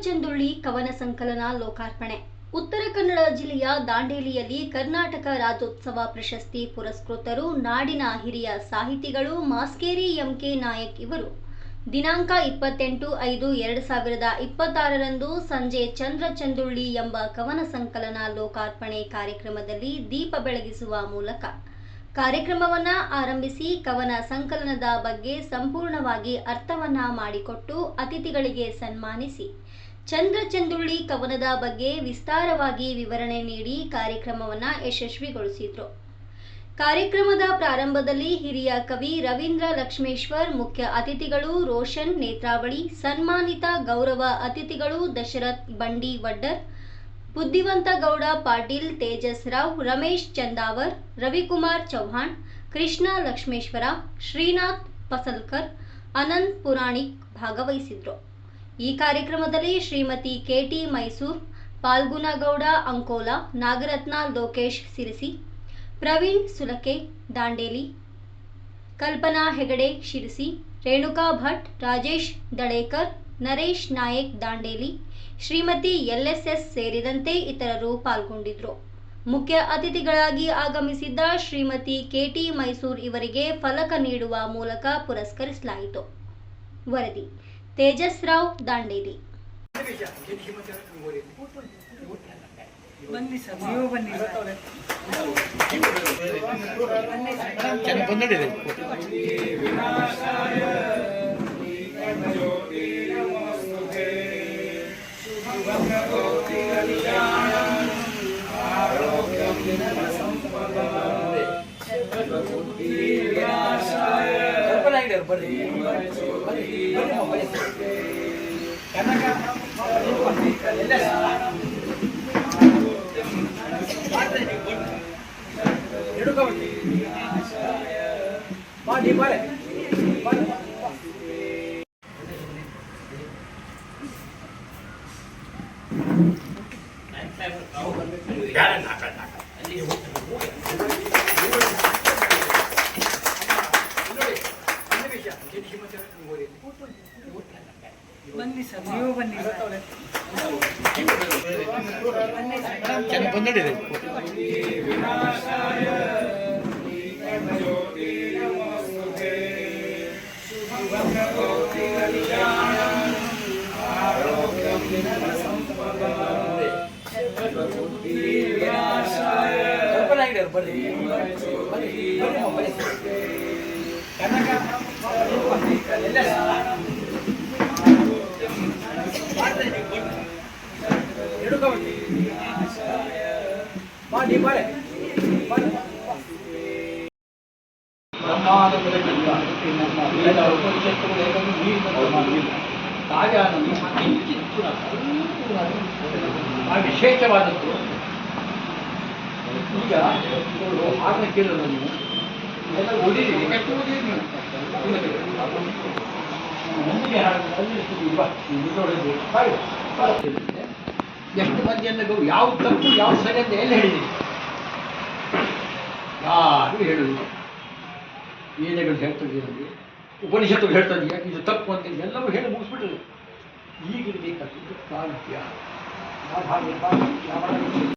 ಚಂದ್ರಚಂದುಳ್ಳಿ ಕವನ ಸಂಕಲನ ಲೋಕಾರ್ಪಣೆ. ಉತ್ತರ ಕನ್ನಡ ಜಿಲ್ಲೆಯ ದಾಂಡೇಲಿಯಲ್ಲಿ ಕರ್ನಾಟಕ ರಾಜ್ಯೋತ್ಸವ ಪ್ರಶಸ್ತಿ ಪುರಸ್ಕೃತರು ನಾಡಿನ ಹಿರಿಯ ಸಾಹಿತಿಗಳು ಮಾಸ್ಕೇರಿ ಎಂಕೆ ನಾಯಕ್ ಇವರು ದಿನಾಂಕ 28/5/2026ರಂದು ಸಂಜೆ ಚಂದ್ರಚಂದುಳ್ಳಿ ಎಂಬ ಕವನ ಸಂಕಲನ ಲೋಕಾರ್ಪಣೆ ಕಾರ್ಯಕ್ರಮದಲ್ಲಿ ದೀಪ ಬೆಳಗಿಸುವ ಮೂಲಕ ಕಾರ್ಯಕ್ರಮವನ್ನು ಆರಂಭಿಸಿ ಕವನ ಸಂಕಲನದ ಬಗ್ಗೆ ಸಂಪೂರ್ಣವಾಗಿ ಅರ್ಥವನ್ನ ಮಾಡಿಕೊಟ್ಟು ಅತಿಥಿಗಳಿಗೆ ಸನ್ಮಾನಿಸಿ ಚಂದ್ರಚಂದುಳ್ಳಿ ಕವನದ ಬಗ್ಗೆ ವಿಸ್ತಾರವಾಗಿ ವಿವರಣೆ ನೀಡಿ ಕಾರ್ಯಕ್ರಮವನ್ನು ಯಶಸ್ವಿಗೊಳಿಸಿದರು. ಕಾರ್ಯಕ್ರಮದ ಪ್ರಾರಂಭದಲ್ಲಿ ಹಿರಿಯ ಕವಿ ರವೀಂದ್ರ ಲಕ್ಷ್ಮೇಶ್ವರ್, ಮುಖ್ಯ ಅತಿಥಿಗಳು ರೋಷನ್ ನೇತ್ರಾವಳಿ, ಸನ್ಮಾನಿತ ಗೌರವ ಅತಿಥಿಗಳು ದಶರಥ್ ಬಂಡಿ ವಡ್ಡರ್, ಬುದ್ಧಿವಂತ ಗೌಡ ಪಾಟೀಲ್, ತೇಜಸ್ ರಾವ್, ರಮೇಶ್ ಚಂದಾವರ್, ರವಿಕುಮಾರ್ ಚೌಹಾಣ್, ಕೃಷ್ಣ ಲಕ್ಷ್ಮೇಶ್ವರ, ಶ್ರೀನಾಥ್ ಪಸಲ್ಕರ್, ಅನಂತ್ ಪುರಾಣಿಕ್ ಭಾಗವಹಿಸಿದ್ರು. ಈ ಕಾರ್ಯಕ್ರಮದಲ್ಲಿ ಶ್ರೀಮತಿ ಕೆಟಿ ಮೈಸೂರ್, ಪಾಲ್ಗುನಗೌಡ ಅಂಕೋಲಾ, ನಾಗರತ್ನ ಲೋಕೇಶ್ ಸಿರಿಸಿ, ಪ್ರವೀಣ್ ಸುಲಕೆ ದಾಂಡೇಲಿ, ಕಲ್ಪನಾ ಹೆಗಡೆ ಶಿರಸಿ, ರೇಣುಕಾ ಭಟ್, ರಾಜೇಶ್ ದಳೇಕರ್, ನರೇಶ್ ನಾಯಕ್ ದಾಂಡೇಲಿ, ಶ್ರೀಮತಿ ಎಲ್ಎಸ್ಎಸ್ ಸೇರಿದಂತೆ ಇತರರು ಪಾಲ್ಗೊಂಡಿದ್ದರು. ಮುಖ್ಯ ಅತಿಥಿಗಳಾಗಿ ಆಗಮಿಸಿದ್ದ ಶ್ರೀಮತಿ ಕೆಟಿ ಮೈಸೂರ್ ಇವರಿಗೆ ಫಲಕ ನೀಡುವ ಮೂಲಕ ಪುರಸ್ಕರಿಸಲಾಯಿತು. ವರದಿ ತೇಜಸ್ ರಾವ್ ದಾಂಡೇಲಿ. ಬನ್ನಿ ಸರ್, ನೀವು ಬನ್ನಿ ಸರ್. ವಿಶೇಷವಾದದ್ದು ಈಗ ಹಾಡನ್ನ ಕೇಳೋದು ನೀವು ಎಲ್ಲ ಓದಿದ್ದೀರಿ, ಎಷ್ಟು ಓದಿದ್ದೀರಿ ನೀವು? ಮುಂದಿಗೆ ಎಷ್ಟು ಮಂದಿಯನ್ನು ಯಾವ ತಪ್ಪು ಯಾವ ಸರಿ ಅಂತ ಎಲ್ಲ ಹೇಳಿದ್ದೀರಿ? ಯಾರು ಹೇಳುವುದಿಲ್ಲ. ವೇದಗಳು ಹೇಳ್ತದೆ, ಉಪನಿಷತ್ತುಗಳು ಹೇಳ್ತದೆಯಾ ಇದು ತಪ್ಪು ಅಂತ ಎಲ್ಲರೂ ಹೇಳಿ ಮುಗಿಸ್ಬಿಟ್ಟರು. ಈಗಿರಬೇಕಾದ್ದು ಪ್ರಾಂತ್ಯ.